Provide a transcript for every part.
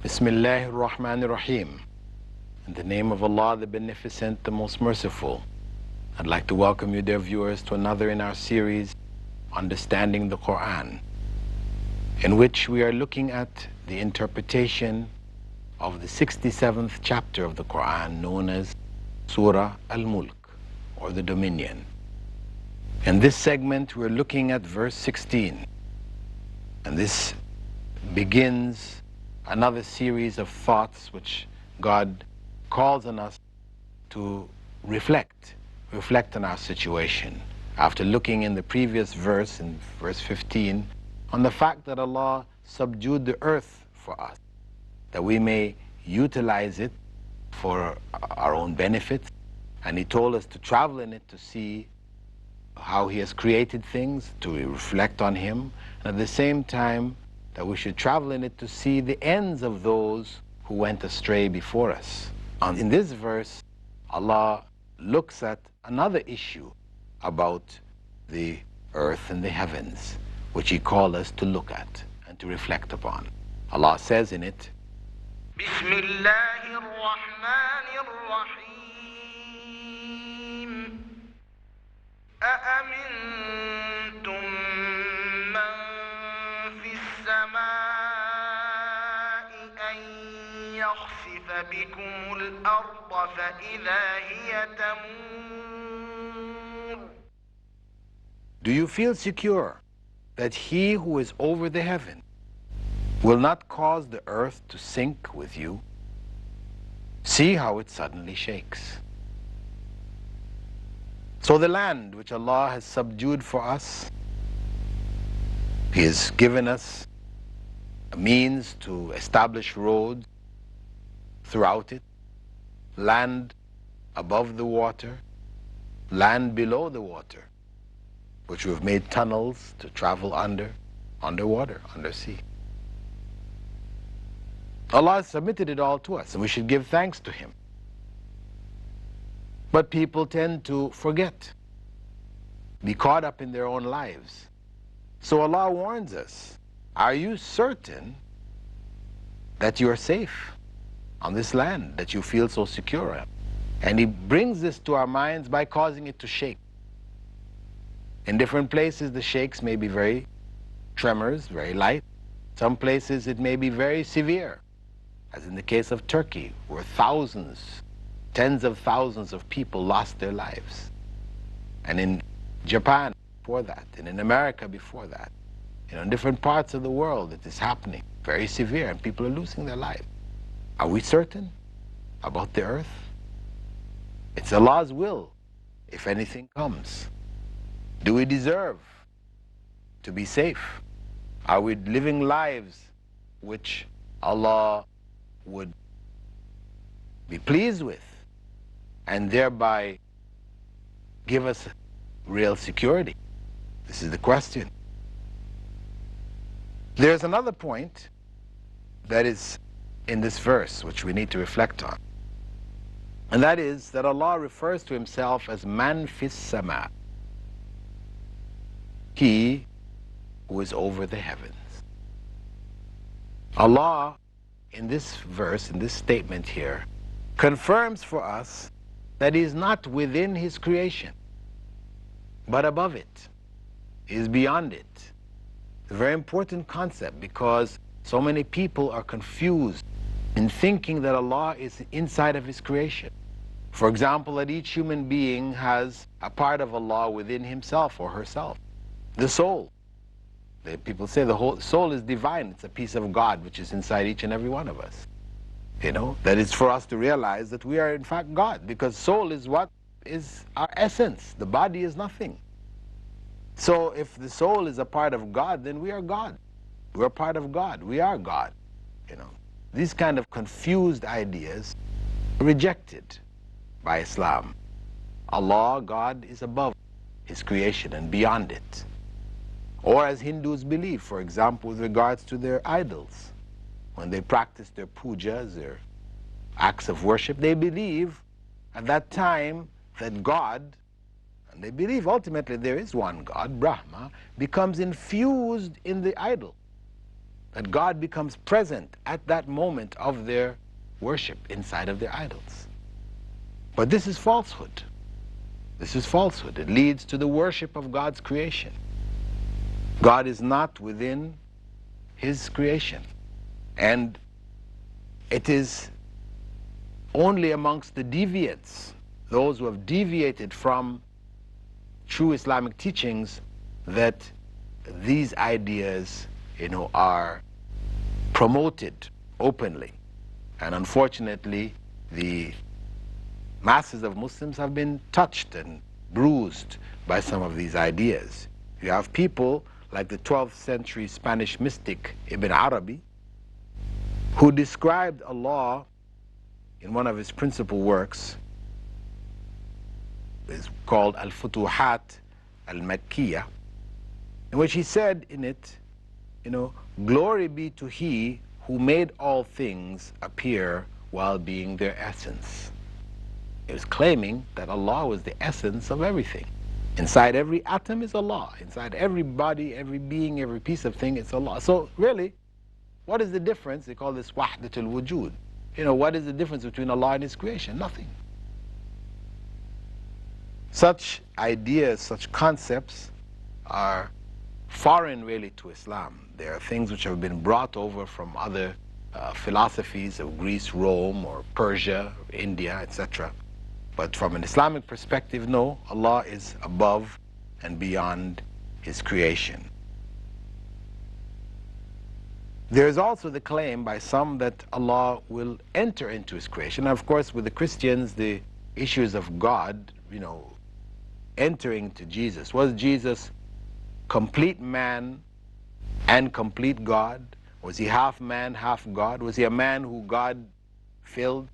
Bismillahir Rahmanir Rahim. In the name of Allah, the Beneficent, the Most Merciful. I'd like to welcome you, dear viewers, to another in our series, Understanding the Qur'an, in which we are looking at the interpretation of the 67th chapter of the Qur'an, known as Surah Al Mulk, or the Dominion. In this segment, we're looking at verse 16, and this begins another series of thoughts which God calls on us to reflect on our situation. After looking in the previous verse, in verse 15, on the fact that Allah subdued the earth for us, that we may utilize it for our own benefit, and He told us to travel in it to see how He has created things, to reflect on Him, and at the same time that we should travel in it to see the ends of those who went astray before us. And in this verse, Allah looks at another issue about the earth and the heavens, which He called us to look at and to reflect upon. Allah says in it, Bismillahir Rahmanir Rahim. أأمنتم من في السماء أن يخسف بكم الأرض فإذا هي تمور. Do you feel secure that He who is over the heaven will not cause the earth to sink with you? See how it suddenly shakes. So the land which Allah has subdued for us, He has given us a means to establish roads throughout it, land above the water, land below the water, which we've made tunnels to travel underwater, undersea. Allah has submitted it all to us, and we should give thanks to Him. But people tend to forget, be caught up in their own lives. So Allah warns us, are you certain that you are safe on this land that you feel so secure in? And He brings this to our minds by causing it to shake. In different places, the shakes may be very tremors, very light. Some places it may be very severe, as in the case of Turkey, where thousands, tens of thousands of people lost their lives. And in Japan before that, and in America before that. In different parts of the world it is happening, very severe, and people are losing their life. Are we certain about the earth? It's Allah's will if anything comes. Do we deserve to be safe? Are we living lives which Allah would be pleased with and thereby give us real security? This is the question. There's another point that is in this verse which we need to reflect on, and that is that Allah refers to Himself as Man fis sama, He who is over the heavens. Allah, in this verse, in this statement here, confirms for us that He is not within His creation, but above it. He is beyond it. It's a very important concept, because so many people are confused in thinking that Allah is inside of His creation. For example, that each human being has a part of Allah within himself or herself. The soul. People say the whole soul is divine. It's a piece of God which is inside each and every one of us. That is for us to realize that we are in fact God, because soul is what is our essence. The body is nothing. So if the soul is a part of God, then we are God. We are part of God. We are God. These kind of confused ideas are rejected by Islam. Allah, God, is above His creation and beyond it. Or as Hindus believe, for example, with regards to their idols. When they practice their pujas, their acts of worship, they believe at that time that God, and they believe ultimately there is one God, Brahma, becomes infused in the idol. that God becomes present at that moment of their worship inside of their idols. But this is falsehood. This is falsehood. It leads to the worship of God's creation. God is not within His creation. And it is only amongst the deviates, those who have deviated from true Islamic teachings, that these ideas, are promoted openly. And unfortunately, the masses of Muslims have been touched and bruised by some of these ideas. You have people like the 12th century Spanish mystic Ibn Arabi, who described Allah in one of his principal works. It's called Al-Futuhat Al-Makkiyah, in which he said in it, glory be to He who made all things appear while being their essence. He was claiming that Allah was the essence of everything. Inside every atom is Allah. Inside every body, every being, every piece of thing, it's Allah. So really, what is the difference? They call this wahdatul wujud. What is the difference between Allah and His creation? Nothing. Such ideas, such concepts are foreign really to Islam. They are things which have been brought over from other philosophies of Greece, Rome, or Persia, or India, etc. But from an Islamic perspective, no, Allah is above and beyond His creation. There is also the claim by some that Allah will enter into His creation. And of course, with the Christians, the issues of God, entering to Jesus. Was Jesus complete man and complete God? Was He half man, half God? Was He a man who God filled?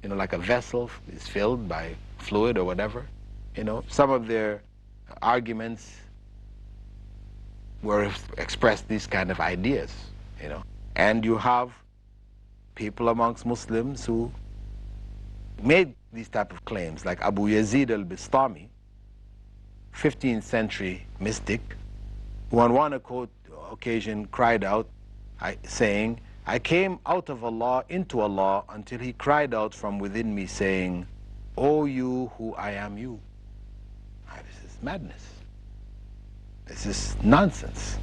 Like a vessel is filled by fluid or whatever. Some of their arguments were expressed these kind of ideas. And you have people amongst Muslims who made these type of claims, like Abu Yazid al-Bistami, 15th century mystic, who on one occasion cried out, saying, I came out of Allah into Allah until He cried out from within me saying, O you who I am you. This is madness. This is nonsense.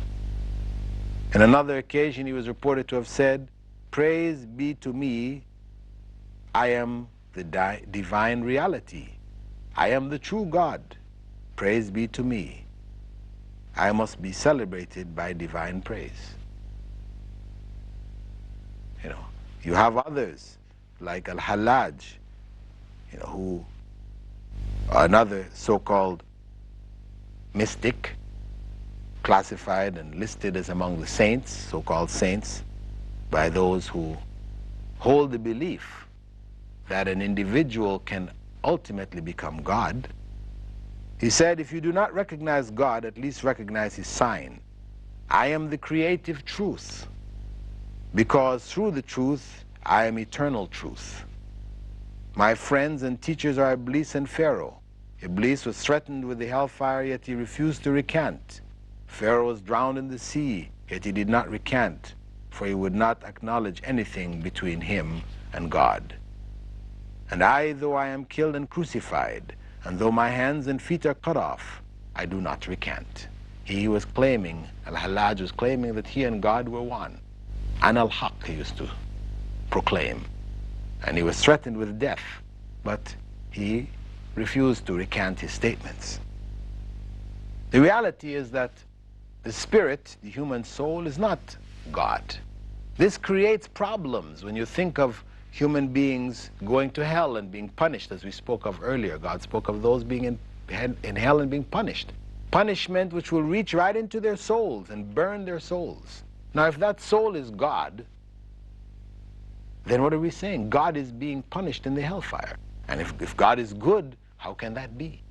On another occasion, he was reported to have said, praise be to me, I am the divine reality. I am the true God. Praise be to me. I must be celebrated by divine praise. You have others like Al-Hallaj, who another so-called mystic, classified and listed as among the saints, so-called saints, by those who hold the belief that an individual can ultimately become God. He said, if you do not recognize God, at least recognize His sign. I am the creative truth, because through the truth, I am eternal truth. My friends and teachers are Iblis and Pharaoh. Iblis was threatened with the hellfire, yet he refused to recant. Pharaoh was drowned in the sea, yet he did not recant, for he would not acknowledge anything between him and God. And I, though I am killed and crucified, and though my hands and feet are cut off, I do not recant. He was claiming, Al-Hallaj was claiming that he and God were one. An al-Haq, he used to proclaim. And he was threatened with death, but he refused to recant his statements. The reality is that the spirit, the human soul, is not God. This creates problems when you think of human beings going to hell and being punished, as we spoke of earlier. God spoke of those being in hell and being punished. Punishment which will reach right into their souls and burn their souls. Now, if that soul is God, then what are we saying? God is being punished in the hellfire. And if God is good, how can that be?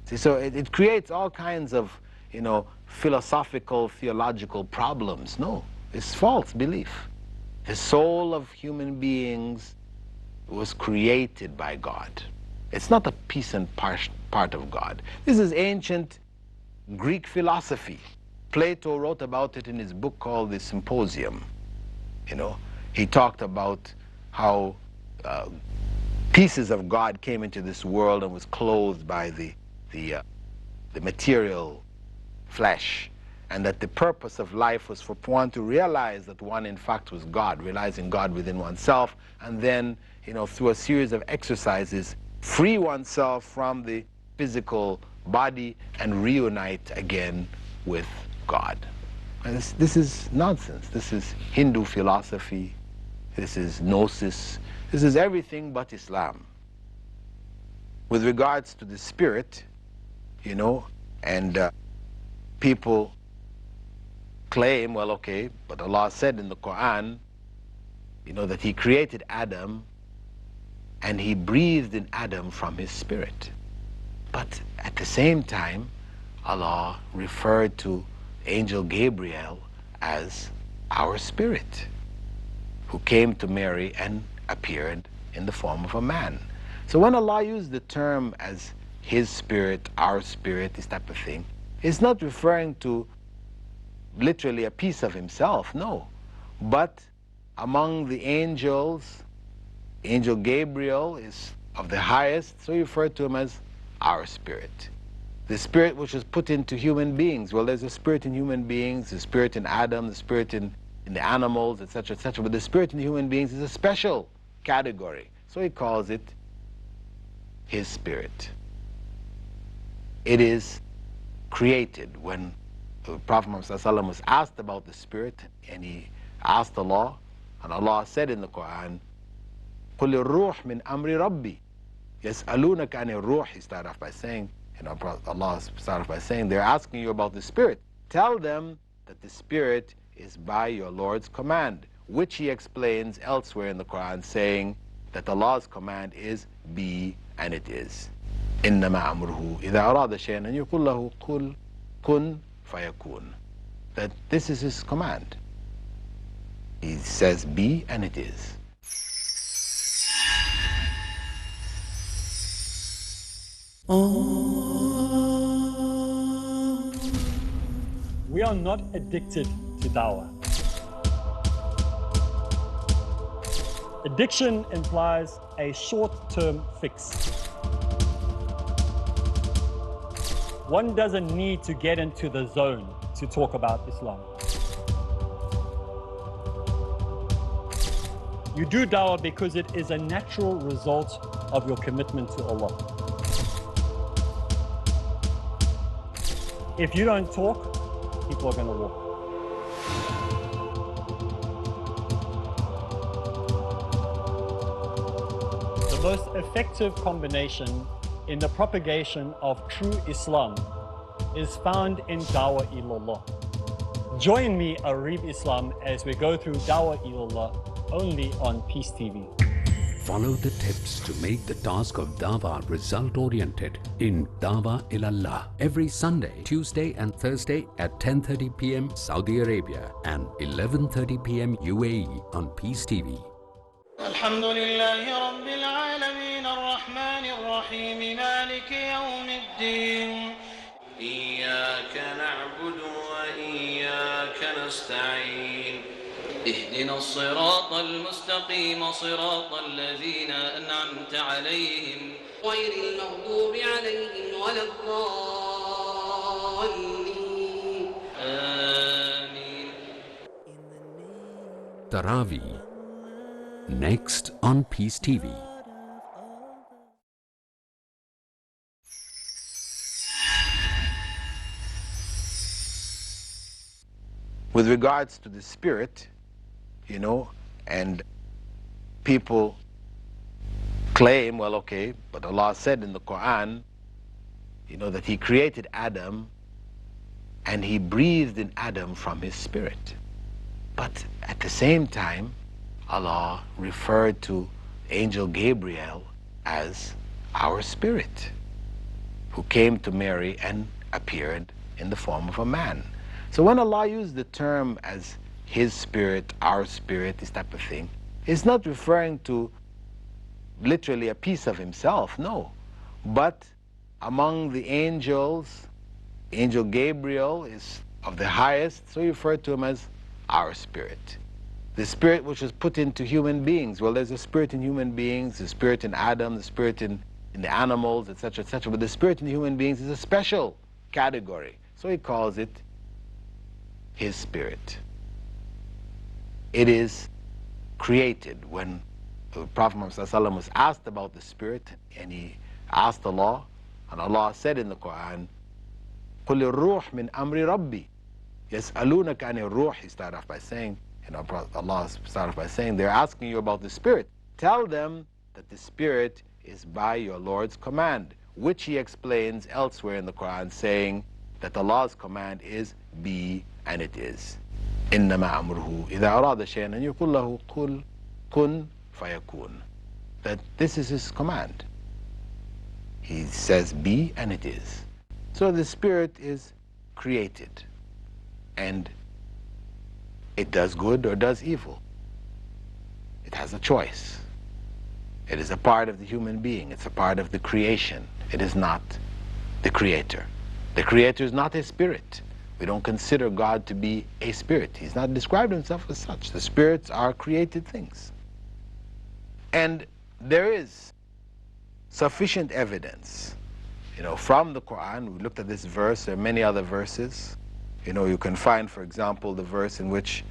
See, so it creates all kinds of, philosophical, theological problems. No, it's false belief. The soul of human beings was created by God. It's not a piece and part of God. This is ancient Greek philosophy. Plato wrote about it in his book called the Symposium. He talked about how pieces of God came into this world and was clothed by the material flesh, and that the purpose of life was for one to realize that one in fact was God, realizing God within oneself, and then through a series of exercises free oneself from the physical body and reunite again with God. And this is nonsense. This is Hindu philosophy. This is Gnosis. This is everything but Islam. With regards to the spirit, and people claim, well, okay, but Allah said in the Qur'an, that He created Adam and He breathed in Adam from His spirit. But at the same time, Allah referred to Angel Gabriel as our spirit, who came to Mary and appeared in the form of a man. So when Allah used the term as His spirit, our spirit, this type of thing, it's not referring to literally a piece of Himself, no. But among the angels, Angel Gabriel is of the highest, so He referred to him as our spirit. The spirit which was put into human beings. Well, there's a spirit in human beings, the spirit in Adam, the spirit in the animals, etc., etc. But the spirit in human beings is a special category. So He calls it His spirit. It is created. When the Prophet Muhammad was asked about the spirit, and he asked Allah, and Allah said in the Qur'an, قُلِ الرُّوحِ مِنْ أَمْرِ رَبِّي يَسْأَلُونَكَ عَنِ الرُّوحِ. He started off by saying, Allah started off by saying, they're asking you about the spirit. Tell them that the spirit is by your Lord's command, which He explains elsewhere in the Qur'an, saying that Allah's command is be, and it is. إِنَّمَا أَمْرُهُ إِذَا أَرَادَ شَيْئًا أَن يَقُولَ لَهُ قُلْ كُن فَيَكُونُ. That this is His command. He says be, and it is. We are not addicted to dawah. Addiction implies a short-term fix. One doesn't need to get into the zone to talk about Islam. You do dawah because it is a natural result of your commitment to Allah. If you don't talk, people are going to walk. The most effective combination in the propagation of true Islam is found in Dawah Ilallah. Join me, Arif Islam, as we go through Dawah Ilallah only on Peace TV. Follow the tips to make the task of Dawah result-oriented in Dawah Ilallah every Sunday, Tuesday and Thursday at 10:30 p.m. Saudi Arabia and 11:30 p.m. UAE on Peace TV. الحمد لله رب العالمين الرحمن الرحيم مالك يوم الدين إياك نعبد وإياك نستعين اهدنا الصراط المستقيم صراط الذين أنعمت عليهم غير المغضوب عليهم ولا الضالين آمين. Taraweeh, next on Peace TV. With regards to the spirit, and people claim, well, okay, but Allah said in the Qur'an, that He created Adam and He breathed in Adam from His spirit. But at the same time, Allah referred to Angel Gabriel as our spirit, who came to Mary and appeared in the form of a man. So when Allah used the term as His spirit, our spirit, this type of thing, it's not referring to literally a piece of Himself, no. But among the angels, Angel Gabriel is of the highest, so you refer to him as our spirit. The spirit which was put into human beings. Well, there's a spirit in human beings, the spirit in Adam, the spirit in the animals, etc., etc. But the spirit in human beings is a special category. So he calls it his spirit. It is created. When the Prophet Muhammad was asked about the spirit, and he asked Allah, and Allah said in the Qur'an, قُلِ الرُّوحِ مِنْ أَمْرِ رَبِّي يَسْأَلُونَكَ عَنِ الرُّوحِ. He started off by saying, Allah started off by saying, they're asking you about the spirit. Tell them that the spirit is by your Lord's command, which he explains elsewhere in the Qur'an, saying that Allah's command is be, and it is. إِنَّمَا أَمْرُهُ إِذَا أَرَادَ شَيْئًا أَن يَقُولَ لَهُ قُلْ كُن فَيَكُونُ. That this is his command. He says be, and it is. So the spirit is created, and it does good or does evil. It has a choice. It is a part of the human being. It's a part of the creation. It is not the creator. The creator is not a spirit. We don't consider God to be a spirit. He's not described himself as such. The spirits are created things. And there is sufficient evidence, from the Qur'an. We looked at this verse. There are many other verses. You can find, for example, the verse in which,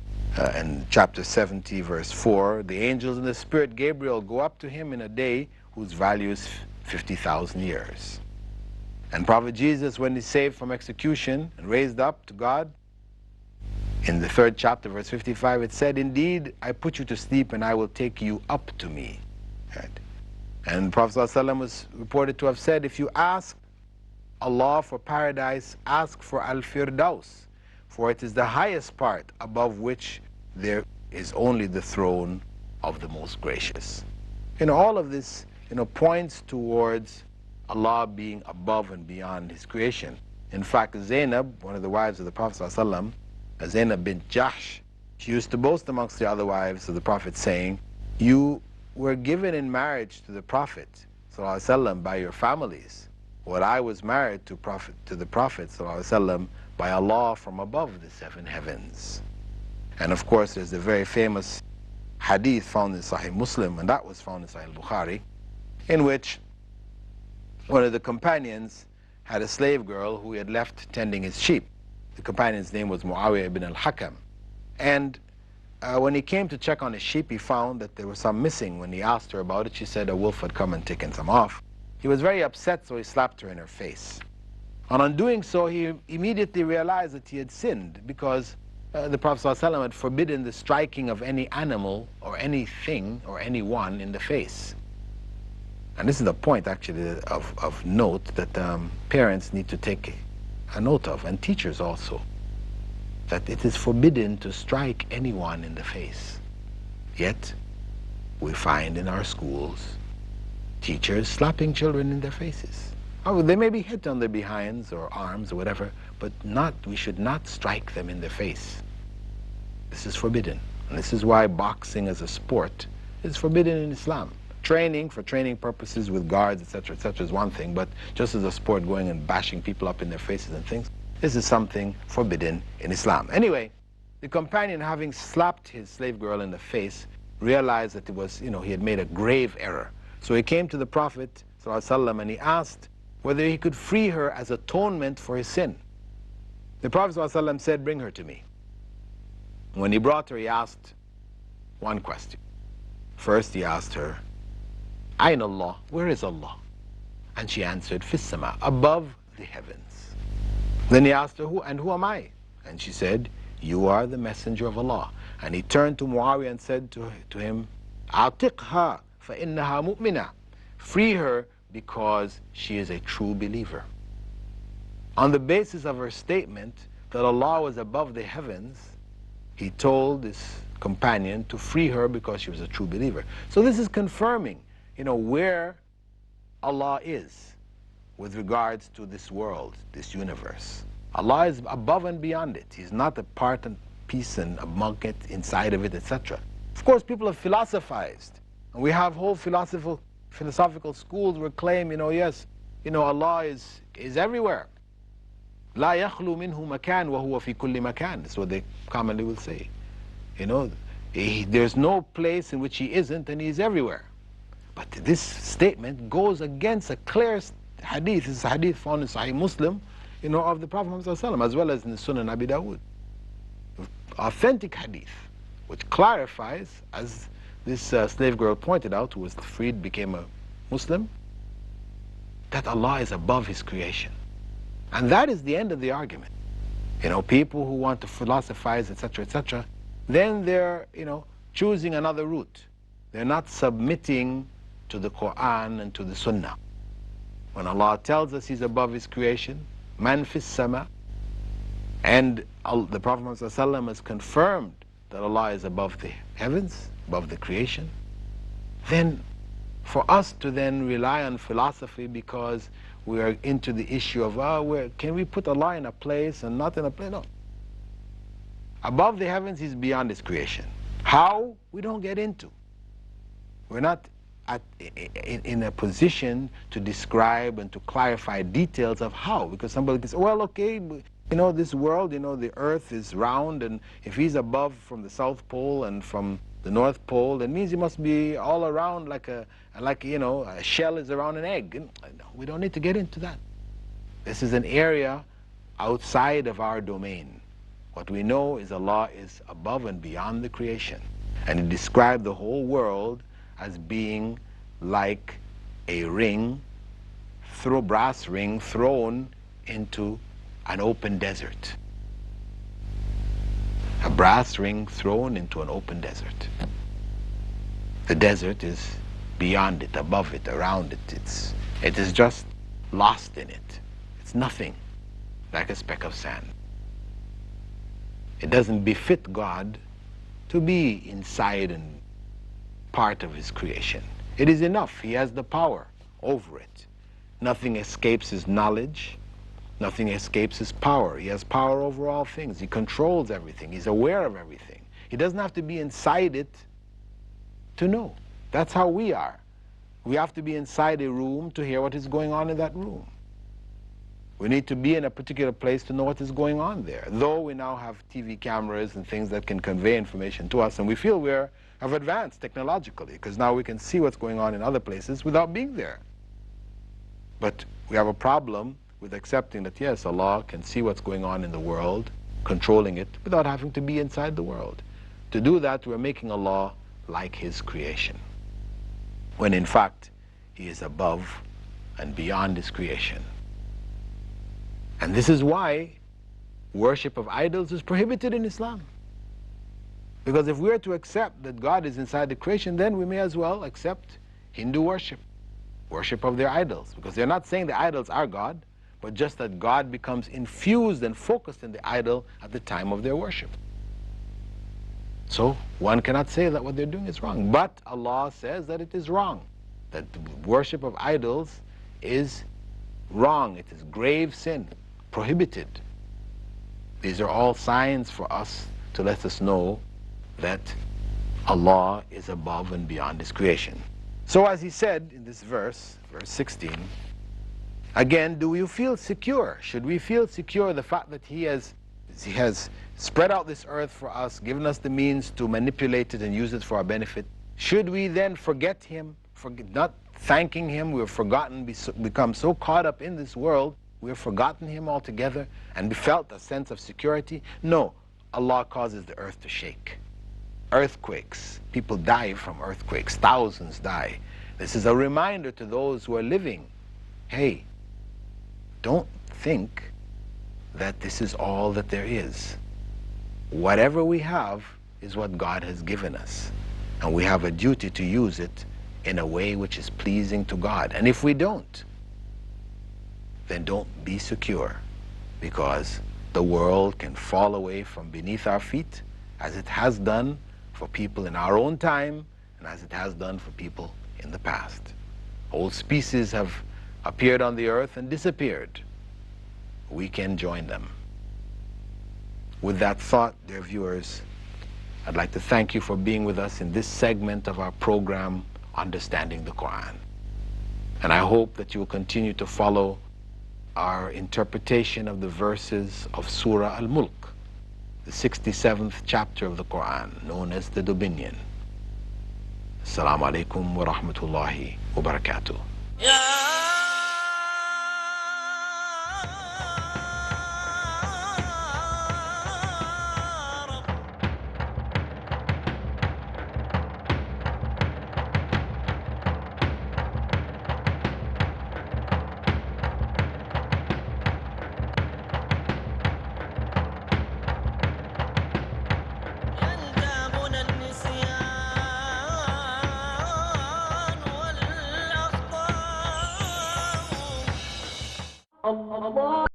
in chapter 70, verse 4, the angels and the spirit Gabriel go up to him in a day whose value is 50,000 years. And Prophet Jesus, when he's saved from execution and raised up to God, in the 3rd chapter, verse 55, it said, indeed, I put you to sleep and I will take you up to me. Right? And Prophet ﷺ was reported to have said, if you ask Allah for paradise, ask for Al-Firdaus, for it is the highest part above which there is only the throne of the most gracious. All of this, points towards Allah being above and beyond his creation. In fact, Zainab, one of the wives of the Prophet ﷺ, Zainab bint Jahsh, she used to boast amongst the other wives of the Prophet, saying, you were given in marriage to the Prophet ﷺ by your families, while I was married to the Prophet ﷺ by Allah from above the 7 heavens. And of course, there's the very famous hadith found in Sahih Muslim, and that was found in Sahih Bukhari, in which one of the companions had a slave girl who he had left tending his sheep. The companion's name was Muawiyah ibn al-Hakam. And when he came to check on his sheep, he found that there was some missing. When he asked her about it, she said a wolf had come and taken some off. He was very upset, so he slapped her in her face. And on doing so, he immediately realized that he had sinned, because the Prophet ﷺ had forbidden the striking of any animal or anything or anyone in the face. And this is the point, actually, of note that parents need to take a note of, and teachers also, that it is forbidden to strike anyone in the face. Yet, we find in our schools teachers slapping children in their faces. Oh, they may be hit on their behinds or arms or whatever, but we should not strike them in the face. This is forbidden. And this is why boxing as a sport is forbidden in Islam. Training for training purposes with guards, etc., is one thing, but just as a sport, going and bashing people up in their faces and things, this is something forbidden in Islam. Anyway, the companion, having slapped his slave girl in the face, realized that it was, he had made a grave error. So he came to the Prophet ﷺ and he asked whether he could free her as atonement for his sin. The Prophet ﷺ said, bring her to me. When he brought her, he asked one question. First, he asked her, Ayn Allah, where is Allah? And she answered, Fis sama, above the heavens. Then he asked her, who am I? And she said, you are the messenger of Allah. And he turned to Muawiyah and said to him, Atiqha fa innaha mu'mina. Free her because she is a true believer. On the basis of her statement that Allah was above the heavens, he told this companion to free her because she was a true believer. So this is confirming where Allah is with regards to this world, this universe. Allah is above and beyond it. He's not a part and piece and among it, inside of it, etc. Of course, people have philosophized, and we have whole philosophical schools where claim, yes, Allah is everywhere. لا يخلو منه مكان وهو في كل مكان. That's what they commonly will say. You know, there's no place in which he isn't, and he's everywhere. But this statement goes against a clear hadith. This is a hadith found in Sahih Muslim, you know, of the Prophet Muhammad sallallahu alaihi wasallam, as well as in the Sunan Abi Dawud. Authentic hadith, which clarifies, as this slave girl pointed out, who was freed, became a Muslim, that Allah is above His creation. And that is the end of the argument. You know, people who want to philosophize, etc., etc., then they're, you know, choosing another route. They're not submitting to the Qur'an and to the Sunnah. When Allah tells us He's above His creation, man fis sama, and the Prophet ﷺ has confirmed that Allah is above the heavens, above the creation, then for us to then rely on philosophy because we are into the issue of, can we put Allah in a place and not in a place? No. Above the heavens, He's beyond His creation. How? We don't get into. We're not in a position to describe and to clarify details of how, because somebody can say, well, okay, you know, this world, you know, the earth is round, and if He's above from the South Pole and from the North Pole, it means He must be all around like you know, a shell is around an egg. We don't need to get into that. This is an area outside of our domain. What we know is Allah is above and beyond the creation. And He described the whole world as being like a ring, brass ring thrown into an open desert. A brass ring thrown into an open desert. The desert is beyond it, above it, around it. It is just lost in it. It's nothing, like a speck of sand. It doesn't befit God to be inside and part of His creation. It is enough. He has the power over it. Nothing escapes His knowledge. Nothing escapes His power. He has power over all things. He controls everything. He's aware of everything. He doesn't have to be inside it to know. That's how we are. We have to be inside a room to hear what is going on in that room. We need to be in a particular place to know what is going on there. Though we now have TV cameras and things that can convey information to us, and we feel we have advanced technologically, because now we can see what's going on in other places without being there. But we have a problem with accepting that, yes, Allah can see what's going on in the world, controlling it, without having to be inside the world. To do that, we're making Allah like His creation, when in fact He is above and beyond His creation. And this is why worship of idols is prohibited in Islam. Because if we are to accept that God is inside the creation, then we may as well accept Hindu worship of their idols. Because they're not saying the idols are God, but just that God becomes infused and focused in the idol at the time of their worship. So one cannot say that what they're doing is wrong. But Allah says that it is wrong, that the worship of idols is wrong. It is grave sin, prohibited. These are all signs for us to let us know that Allah is above and beyond His creation. So as He said in this verse 16, again, do you feel secure? Should we feel secure the fact that He has spread out this earth for us, given us the means to manipulate it and use it for our benefit? Should we then forget Him, not thanking Him? We've forgotten, become so caught up in this world, we've forgotten Him altogether and felt a sense of security? No, Allah causes the earth to shake. Earthquakes, people die from earthquakes, thousands die. This is a reminder to those who are living, hey, don't think that this is all that there is. Whatever we have is what God has given us, and we have a duty to use it in a way which is pleasing to God. And if we don't, then don't be secure, because the world can fall away from beneath our feet, as it has done for people in our own time and as it has done for people in the past. Whole species have appeared on the earth and disappeared. We can join them. With that thought, dear viewers, I'd like to thank you for being with us in this segment of our program, Understanding the Qur'an. And I hope that you will continue to follow our interpretation of the verses of Surah Al Mulk, the 67th chapter of the Qur'an, known as the Dominion. Assalamu alaikum wa rahmatullahi wa barakatuh. الله